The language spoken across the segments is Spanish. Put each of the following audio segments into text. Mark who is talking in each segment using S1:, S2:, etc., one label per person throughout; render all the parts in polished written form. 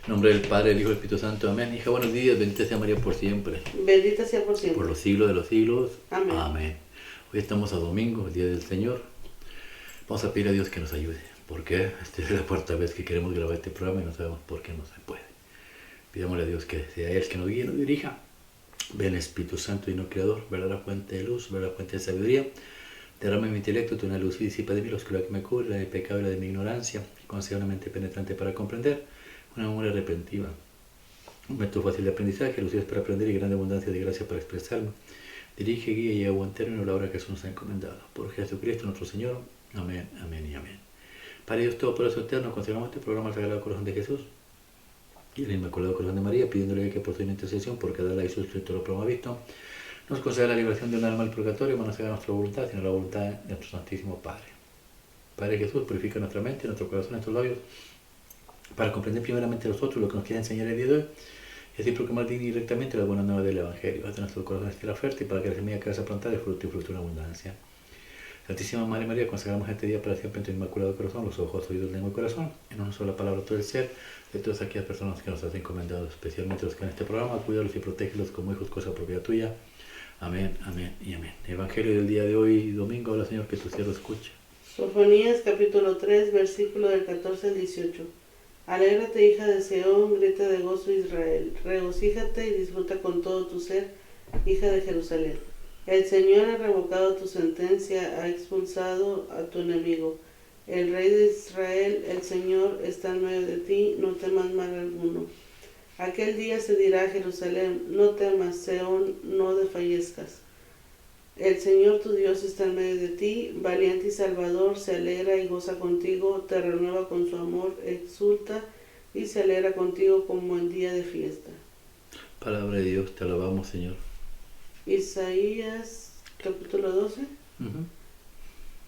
S1: En nombre del Padre, del Hijo y del Espíritu Santo. Amén. Hija, buenos días. Bendita sea María por siempre.
S2: Bendita sea por siempre.
S1: Por los siglos de los siglos.
S2: Amén.
S1: Amén. Hoy estamos a domingo, el Día del Señor. Vamos a pedir a Dios que nos ayude. ¿Por qué? Esta es la cuarta vez que queremos grabar este programa y no sabemos por qué no se puede. Pidámosle a Dios que sea Él que nos guíe y nos dirija. Ven Espíritu Santo y no Creador, verdadera fuente de luz, verdadera fuente de sabiduría. Derrama en mi intelecto tu una luz y disipa de mí la oscuridad que me cubre, la de pecado y la de mi ignorancia. Conceda una mente penetrante para comprender, una memoria repentiva. Un método fácil de aprendizaje, lucidez para aprender y grande abundancia de gracia para expresarlo. Dirige, guía y agua término la obra que Jesús nos ha encomendado. Por Jesucristo nuestro Señor. Amén, amén y amén. Padre Dios Todopoderoso Eterno, consagramos este programa al Sagrado Corazón de Jesús y el Inmaculado Corazón de María, pidiéndole que por su intercesión, por cada la y suscrito lo programa visto, nos conceda la liberación de un alma al purgatorio, y no se haga nuestra voluntad, sino la voluntad de nuestro Santísimo Padre. Padre Jesús, purifica nuestra mente, nuestro corazón, nuestros labios, para comprender primeramente nosotros lo que nos quiere enseñar el día de hoy, y así proclamar directamente la buena nueva del Evangelio. Haz de nuestros corazones tierra fértil, para que la semilla que vas a plantar dé fruto y fruto en abundancia. Santísima Madre María, consagramos este día para siempre en tu Inmaculado Corazón, los ojos, oídos, lengua y corazón, en una sola palabra todo el ser, de todas aquellas personas que nos has encomendado, especialmente los que en este programa, cuídalos y protégelos como hijos, cosa propia tuya. Amén, amén y amén. Evangelio del día de hoy, domingo, habla Señor, que tu siervo escuche.
S2: Sofonías capítulo 3, versículo del 14 al 18. Alégrate, hija de Seón, grita de gozo Israel. Regocíjate y disfruta con todo tu ser, hija de Jerusalén. El Señor ha revocado tu sentencia, ha expulsado a tu enemigo. El Rey de Israel, el Señor, está en medio de ti, no temas mal alguno. Aquel día se dirá a Jerusalén, no temas, Seón, no desfallezcas. El Señor tu Dios está en medio de ti, valiente y salvador, se alegra y goza contigo, te renueva con su amor, exulta y se alegra contigo como en día de fiesta.
S1: Palabra de Dios, te alabamos, Señor.
S2: Isaías capítulo 12.
S1: Uh-huh.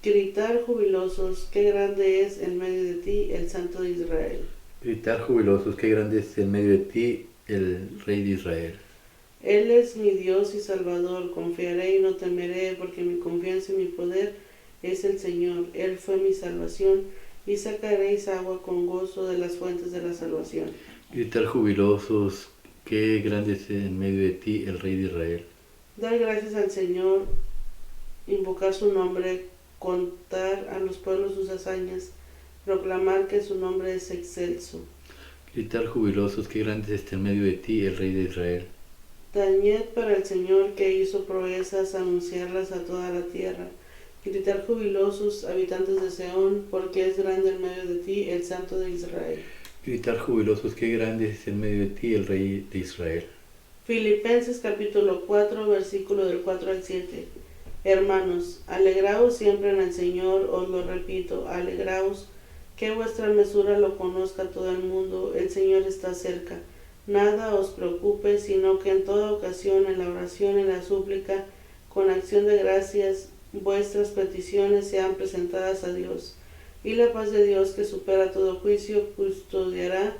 S2: Gritar jubilosos, qué grande es en medio de ti el Santo de Israel.
S1: Gritar jubilosos, qué grande es en medio de ti el Rey de Israel.
S2: Él es mi Dios y Salvador, confiaré y no temeré, porque mi confianza y mi poder es el Señor. Él fue mi salvación, y sacaréis agua con gozo de las fuentes de la salvación.
S1: Gritar jubilosos, qué grande es en medio de ti el Rey de Israel.
S2: Dar gracias al Señor, invocar su nombre, contar a los pueblos sus hazañas, proclamar que su nombre es excelso.
S1: Gritar jubilosos, qué grande es en medio de ti el Rey de Israel.
S2: Tañed para el Señor que hizo proezas, anunciarlas a toda la tierra. Gritar jubilosos, habitantes de Seón, porque es grande en medio de ti el Santo de Israel.
S1: Gritar jubilosos, qué grande es en medio de ti el Rey de Israel.
S2: Filipenses capítulo 4, versículo del 4 al 7. Hermanos, alegraos siempre en el Señor, os lo repito, alegraos, que vuestra mesura lo conozca todo el mundo, el Señor está cerca. Nada os preocupe, sino que en toda ocasión, en la oración y la súplica, con acción de gracias, vuestras peticiones sean presentadas a Dios. Y la paz de Dios, que supera todo juicio, custodiará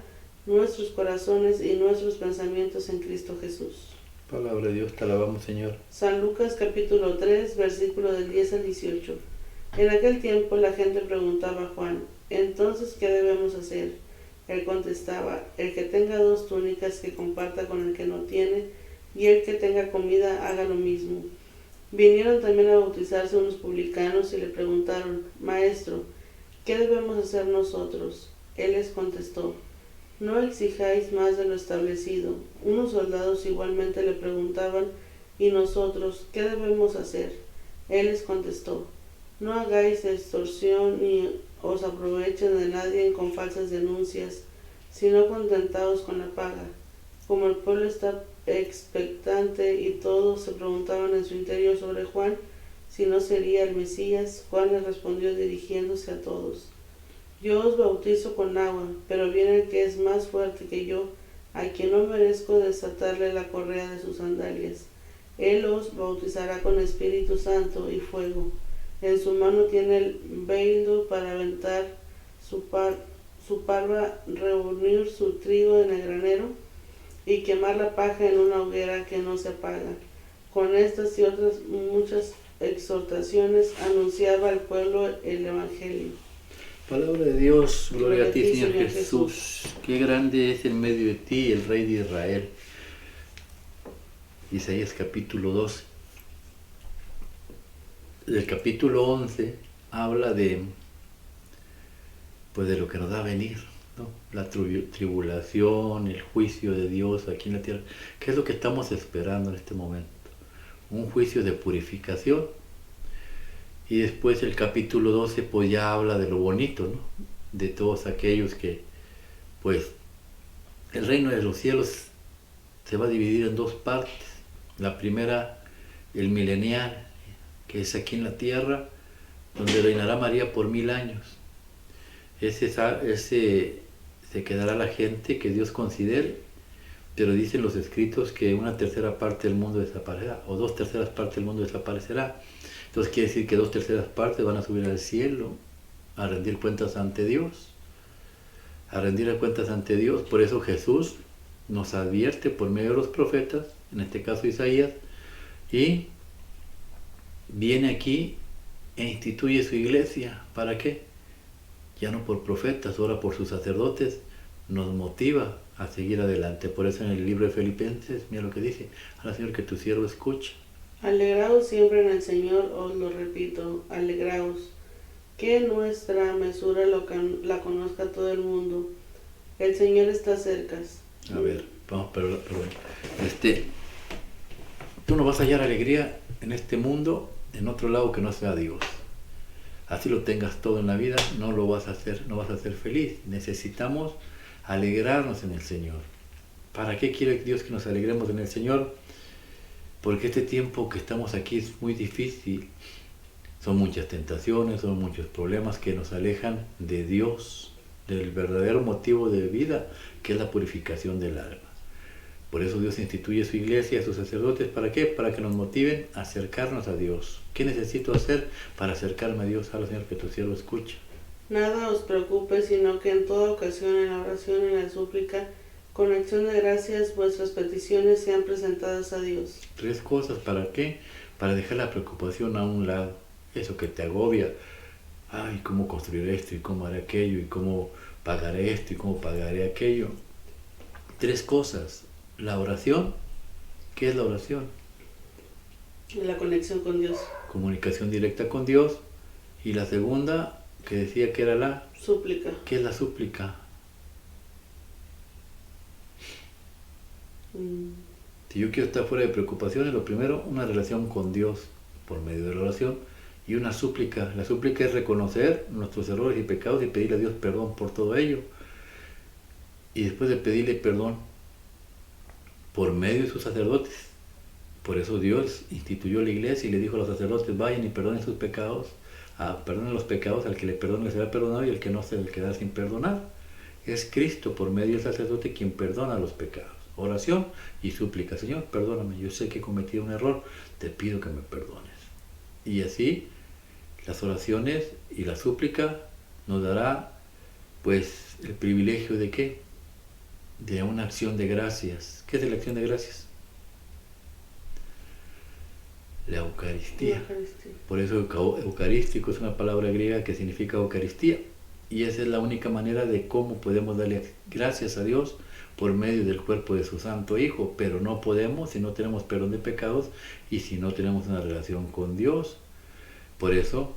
S2: nuestros corazones y nuestros pensamientos en Cristo Jesús.
S1: Palabra de Dios, te alabamos, Señor.
S2: San Lucas capítulo 3, versículo del 10 al 18. En aquel tiempo la gente preguntaba a Juan, ¿entonces qué debemos hacer? Él contestaba, el que tenga 2 túnicas que comparta con el que no tiene, y el que tenga comida haga lo mismo. Vinieron también a bautizarse unos publicanos y le preguntaron, Maestro, ¿qué debemos hacer nosotros? Él les contestó, no exijáis más de lo establecido. Unos soldados igualmente le preguntaban, ¿y nosotros qué debemos hacer? Él les contestó, no hagáis extorsión ni os aprovechen de nadie con falsas denuncias, sino contentaos con la paga. Como el pueblo está expectante y todos se preguntaban en su interior sobre Juan, si no sería el Mesías, Juan les respondió dirigiéndose a todos, yo os bautizo con agua, pero viene el que es más fuerte que yo, a quien no merezco desatarle la correa de sus sandalias. Él os bautizará con Espíritu Santo y fuego. En su mano tiene el veido para aventar su parva, reunir su trigo en el granero y quemar la paja en una hoguera que no se apaga. Con estas y otras muchas exhortaciones anunciaba al pueblo el Evangelio.
S1: Palabra de Dios, gloria a ti, Señor Jesús. Qué grande es en medio de ti el Rey de Israel. Isaías capítulo 12. El capítulo 11 habla de lo que nos va a venir, ¿no? La tribulación, el juicio de Dios aquí en la tierra. ¿Qué es lo que estamos esperando en este momento? Un juicio de purificación. Y después el capítulo 12 pues ya habla de lo bonito, ¿no? De todos aquellos que, pues, el reino de los cielos se va a dividir en dos partes. La primera, el milenial, que es aquí en la tierra, donde reinará María por 1000 años. Ese se quedará la gente que Dios considere, pero dicen los escritos que una tercera parte del mundo desaparecerá, o 2/3 partes del mundo desaparecerá. Entonces quiere decir que 2/3 partes van a subir al cielo a rendir cuentas ante Dios. A rendir cuentas ante Dios. Por eso Jesús nos advierte por medio de los profetas, en este caso Isaías, y viene aquí e instituye su iglesia. ¿Para qué? Ya no por profetas, ahora por sus sacerdotes, nos motiva a seguir adelante. Por eso en el libro de Filipenses, mira lo que dice: ahora Señor, que tu siervo escucha.
S2: Alegraos siempre en el Señor, os lo repito, alegraos, que nuestra mesura la conozca todo el mundo. El Señor está cerca.
S1: A ver, vamos, perdón. Tú no vas a hallar alegría en este mundo, en otro lado que no sea Dios. Así lo tengas todo en la vida, no vas a ser feliz. Necesitamos alegrarnos en el Señor. ¿Para qué quiere Dios que nos alegremos en el Señor? Porque este tiempo que estamos aquí es muy difícil. Son muchas tentaciones, son muchos problemas que nos alejan de Dios, del verdadero motivo de vida, que es la purificación del alma. Por eso Dios instituye su iglesia, a sus sacerdotes. ¿Para qué? Para que nos motiven a acercarnos a Dios. ¿Qué necesito hacer para acercarme a Dios? Ahora, Señor, que tu siervo escuche.
S2: Nada os preocupe, sino que en toda ocasión, en la oración y en la súplica, con acción de gracias, vuestras peticiones sean presentadas a Dios.
S1: 3 cosas. ¿Para qué? Para dejar la preocupación a un lado. Eso que te agobia. Ay, ¿cómo construiré esto? ¿Y cómo haré aquello? ¿Y cómo pagaré esto? ¿Y cómo pagaré aquello? 3 cosas. La oración. ¿Qué es la oración?
S2: La conexión con Dios.
S1: Comunicación directa con Dios. Y la segunda, que decía que era la
S2: súplica.
S1: ¿Qué es la súplica? Si yo quiero estar fuera de preocupaciones, lo primero, una relación con Dios por medio de la oración, y una súplica. La súplica es reconocer nuestros errores y pecados y pedirle a Dios perdón por todo ello. Y después de pedirle perdón por medio de sus sacerdotes. Por eso Dios instituyó la iglesia y le dijo a los sacerdotes: vayan y perdonen sus pecados, perdonen los pecados, al que le perdone le será perdonado, y el que no se le quedará sin perdonar. Es Cristo por medio del sacerdote quien perdona los pecados. Oración y súplica: Señor, perdóname, yo sé que he cometido un error, te pido que me perdones. Y así las oraciones y la súplica nos dará pues el privilegio de ¿qué? De una acción de gracias. ¿Qué es la acción de gracias? La Eucaristía. Por eso eucarístico es una palabra griega que significa Eucaristía, y esa es la única manera de cómo podemos darle gracias a Dios por medio del cuerpo de su Santo Hijo. Pero no podemos si no tenemos perdón de pecados y si no tenemos una relación con Dios. Por eso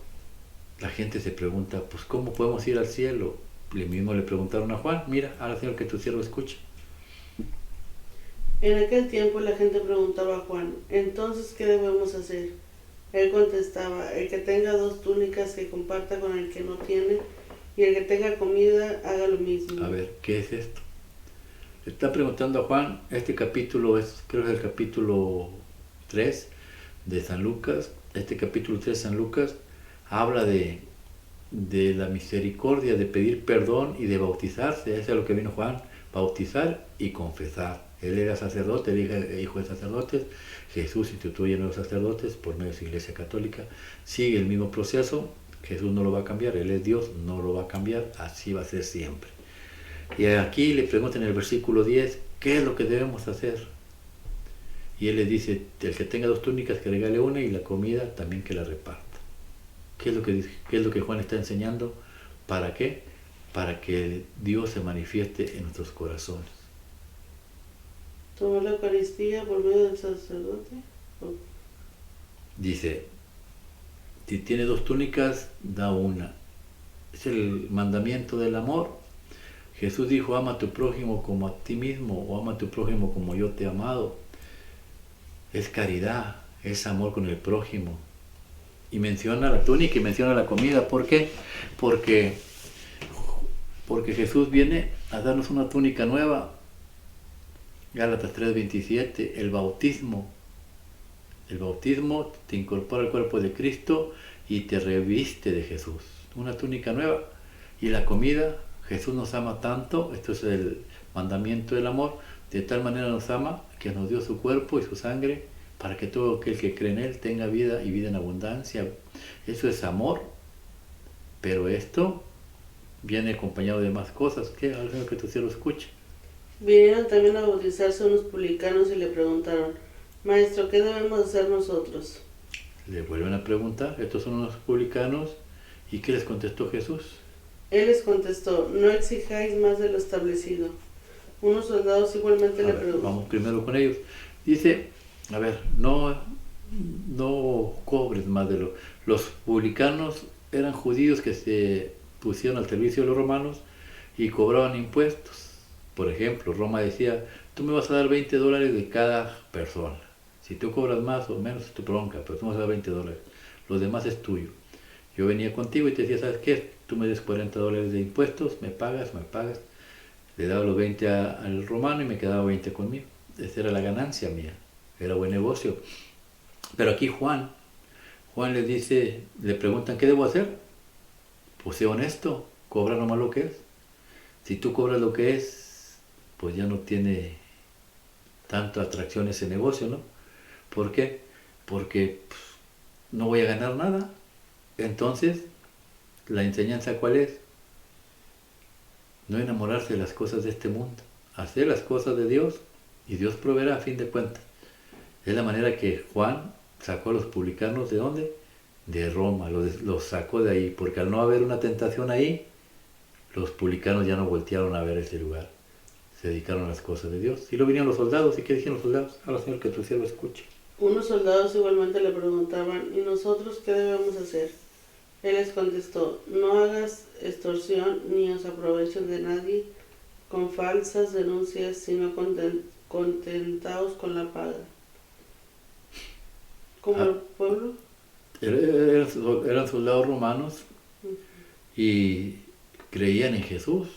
S1: la gente se pregunta: pues ¿cómo podemos ir al cielo? Le mismo le preguntaron a Juan: mira, ahora Señor, que tu siervo escuche.
S2: En aquel tiempo la gente preguntaba a Juan: entonces, ¿qué debemos hacer? Él contestaba: el que tenga 2 túnicas que comparta con el que no tiene, y el que tenga comida haga lo mismo.
S1: A ver, ¿qué es esto? Le está preguntando a Juan. Este capítulo creo que es el capítulo 3 de San Lucas. Este capítulo 3 de San Lucas habla de la misericordia, de pedir perdón y de bautizarse. Eso es a lo que vino Juan: bautizar y confesar. Él era sacerdote, él era hijo de sacerdotes. Jesús instituye nuevos sacerdotes por medio de su iglesia católica. Sigue el mismo proceso. Jesús no lo va a cambiar, Él es Dios, no lo va a cambiar, así va a ser siempre. Y aquí le preguntan en el versículo 10, ¿qué es lo que debemos hacer? Y Él le dice: el que tenga 2 túnicas que regale una, y la comida también que la reparta. ¿Qué es lo que Juan está enseñando? ¿Para qué? Para que Dios se manifieste en nuestros corazones.
S2: Tomar la Eucaristía por medio del sacerdote.
S1: Dice, si tiene 2 túnicas, da una. Es el mandamiento del amor. Jesús dijo, ama a tu prójimo como a ti mismo, o ama a tu prójimo como yo te he amado. Es caridad, es amor con el prójimo. Y menciona la túnica y menciona la comida. ¿Por qué? Porque Jesús viene a darnos una túnica nueva. Gálatas 3:27, el bautismo. El bautismo te incorpora al cuerpo de Cristo y te reviste de Jesús. Una túnica nueva. Y la comida, Jesús nos ama tanto, esto es el mandamiento del amor, de tal manera nos ama que nos dio su cuerpo y su sangre para que todo aquel que cree en Él tenga vida y vida en abundancia. Eso es amor, pero esto viene acompañado de más cosas. ¿Qué? Algo que tu cielo escuche.
S2: Vinieron también a bautizarse unos publicanos y le preguntaron, Maestro, ¿qué debemos hacer nosotros?
S1: Le vuelven a preguntar, estos son unos publicanos, ¿y qué les contestó Jesús?
S2: Él les contestó, no exijáis más de lo establecido. Unos soldados igualmente le preguntaron.
S1: Vamos primero con ellos. Dice, a ver, no cobres más de lo... Los publicanos eran judíos que se pusieron al servicio de los romanos y cobraban impuestos. Por ejemplo, Roma decía, tú me vas a dar $20 de cada persona. Si tú cobras más o menos es tu bronca, pero tú me vas a dar $20. Lo demás es tuyo. Yo venía contigo y te decía, ¿sabes qué? Tú me des $40 de impuestos, me pagas. Le daba los 20 al romano y me quedaba 20 conmigo. Esa era la ganancia mía. Era buen negocio. Pero aquí Juan les dice, le preguntan, ¿qué debo hacer? Pues sé honesto, cobra nomás lo que es. Si tú cobras lo que es, pues ya no tiene tanta atracción ese negocio, ¿no? ¿Por qué? Porque pues, no voy a ganar nada. Entonces, ¿la enseñanza cuál es? No enamorarse de las cosas de este mundo. Hacer las cosas de Dios y Dios proveerá a fin de cuentas. Es la manera que Juan sacó a los publicanos, ¿de dónde? De Roma, los sacó de ahí, porque al no haber una tentación ahí, los publicanos ya no voltearon a ver ese lugar. Se dedicaron a las cosas de Dios. Y luego vinieron los soldados, ¿y qué dijeron los soldados? Ahora, Señor, que tu siervo escuche.
S2: Unos soldados igualmente le preguntaban, ¿y nosotros qué debemos hacer? Él les contestó, no hagas extorsión ni os aproveches de nadie con falsas denuncias, sino contentaos con la paga. Como el pueblo.
S1: Eran soldados romanos y creían en Jesús.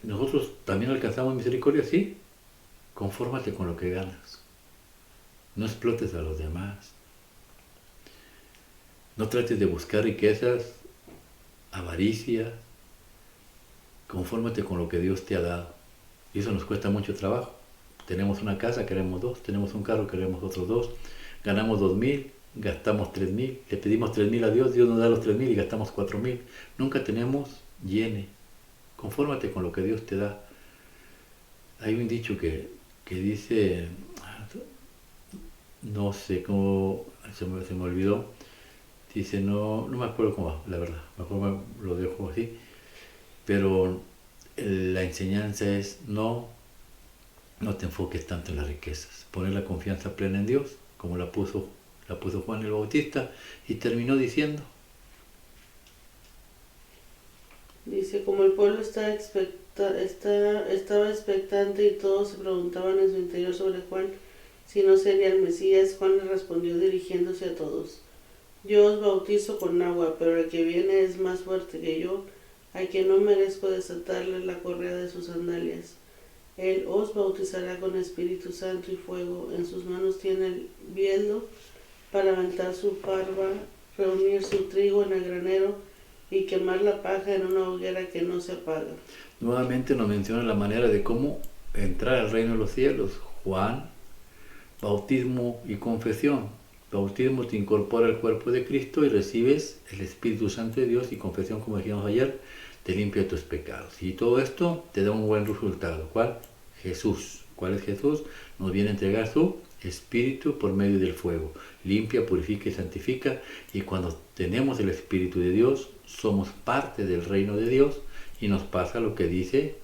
S1: Nosotros también alcanzamos misericordia, sí. Confórmate con lo que ganas. No explotes a los demás. No trates de buscar riquezas, avaricia. Confórmate con lo que Dios te ha dado. Y eso nos cuesta mucho trabajo. Tenemos una casa, queremos 2. Tenemos un carro, queremos otros 2. Ganamos 2,000, gastamos 3,000. Le pedimos 3,000 a Dios, Dios nos da los 3,000 y gastamos 4,000. Nunca tenemos llene. Confórmate con lo que Dios te da. Hay un dicho que dice, no sé cómo, se me olvidó, dice, no me acuerdo cómo va, la verdad, mejor lo dejo así, pero la enseñanza es no te enfoques tanto en las riquezas, poner la confianza plena en Dios, como la puso Juan el Bautista, y terminó diciendo,
S2: dice, como el pueblo estaba expectante y todos se preguntaban en su interior sobre Juan si no sería el Mesías, Juan le respondió dirigiéndose a todos, yo os bautizo con agua, pero el que viene es más fuerte que yo, a quien no merezco desatarle la correa de sus sandalias. Él os bautizará con Espíritu Santo y fuego, en sus manos tiene el bieldo para aventar su parva, reunir su trigo en el granero y quemar la paja en una hoguera que no se apaga.
S1: Nuevamente nos menciona la manera de cómo entrar al reino de los cielos. Juan, bautismo y confesión. Bautismo te incorpora al cuerpo de Cristo y recibes el Espíritu Santo de Dios, y confesión, como dijimos ayer, te limpia de tus pecados. Y todo esto te da un buen resultado. ¿Cuál? Jesús. ¿Cuál es Jesús? Nos viene a entregar su Espíritu por medio del fuego. Limpia, purifica y santifica. Y cuando tenemos el Espíritu de Dios, somos parte del reino de Dios y nos pasa lo que dice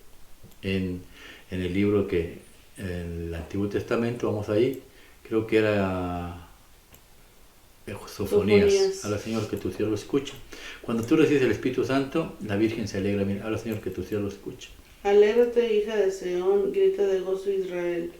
S1: en el libro que en el Antiguo Testamento, vamos ahí, creo que era Sofonías. Habla Señor que tu siervo escucha. Cuando tú recibes el Espíritu Santo, la Virgen se alegra. Habla Señor que tu siervo escucha.
S2: Alégrate, hija de Sión, grita de gozo Israel.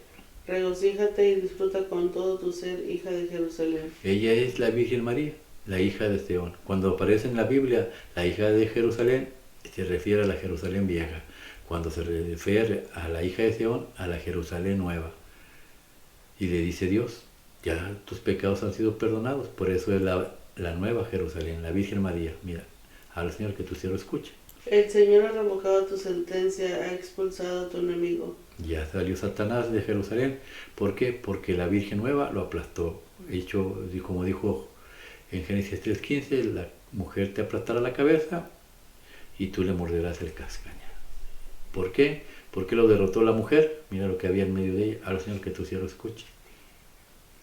S2: Regocíjate y disfruta con todo tu ser, hija de Jerusalén.
S1: Ella es la Virgen María, la hija de Sión. Cuando aparece en la Biblia la hija de Jerusalén, se refiere a la Jerusalén vieja. Cuando se refiere a la hija de Sión, a la Jerusalén nueva. Y le dice Dios, ya tus pecados han sido perdonados. Por eso es la nueva Jerusalén, la Virgen María. Mira, habla Señor que tu siervo escuche.
S2: El Señor ha revocado tu sentencia, ha expulsado a tu enemigo.
S1: Ya salió Satanás de Jerusalén. ¿Por qué? Porque la Virgen nueva lo aplastó. Hecho, como dijo en Génesis 3:15, la mujer te aplastará la cabeza y tú le morderás el cascaña. ¿Por qué? ¿Por qué lo derrotó la mujer? Mira lo que había en medio de ella. Ahora Señor que tu siervo escuche.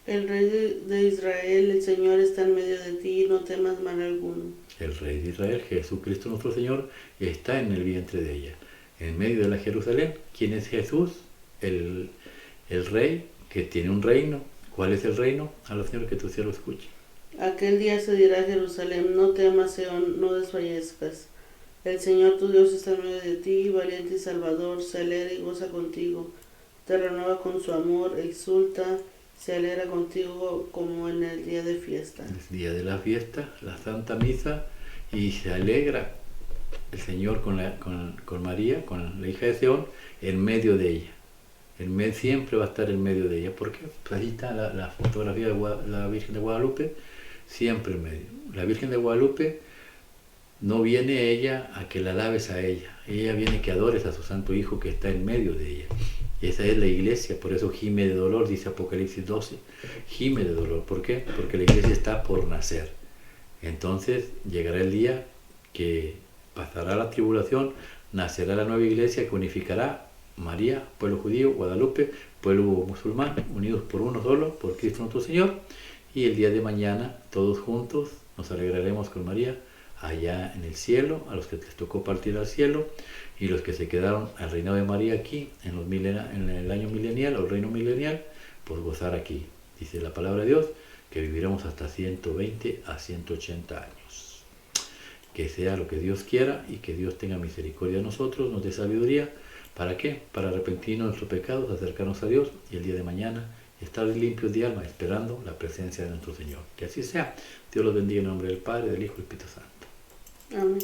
S2: El Rey de Israel, el Señor está en medio de ti, no temas mal alguno.
S1: El Rey de Israel, Jesucristo nuestro Señor, está en el vientre de ella, en medio de la Jerusalén. ¿Quién es Jesús? El Rey que tiene un reino. ¿Cuál es el reino? Habla Señor que tu siervo escuche.
S2: Aquel día se dirá a Jerusalén, no temas, Sión, no desfallezcas. El Señor tu Dios está en medio de ti, valiente y salvador, se alegra y goza contigo. Te renueva con su amor, exulta, se alegra contigo como en el día de fiesta.
S1: El día de la fiesta, la Santa Misa, y se alegra el Señor con María, con la hija de Sión, en medio de ella. Siempre va a estar en medio de ella. ¿Por qué? Pues ahí está la fotografía de la Virgen de Guadalupe, siempre en medio. La Virgen de Guadalupe no viene ella a que la alabes a ella. Ella viene que adores a su Santo Hijo que está en medio de ella. Y esa es la iglesia, por eso gime de dolor, dice Apocalipsis 12. Gime de dolor. ¿Por qué? Porque la iglesia está por nacer. Entonces llegará el día que pasará la tribulación, nacerá la nueva iglesia que unificará María, pueblo judío, Guadalupe, pueblo musulmán, unidos por uno solo, por Cristo nuestro Señor. Y el día de mañana, todos juntos, nos alegraremos con María allá en el cielo, a los que les tocó partir al cielo, y los que se quedaron al reinado de María aquí, en el año milenial, o el reino milenial, pues gozar aquí. Dice la palabra de Dios, que viviremos hasta 120 a 180 años. Que sea lo que Dios quiera y que Dios tenga misericordia de nosotros, nos dé sabiduría. ¿Para qué? Para arrepentirnos de nuestros pecados, acercarnos a Dios y el día de mañana estar limpios de alma, esperando la presencia de nuestro Señor. Que así sea. Dios los bendiga en el nombre del Padre, del Hijo y del Espíritu Santo.
S2: Amén.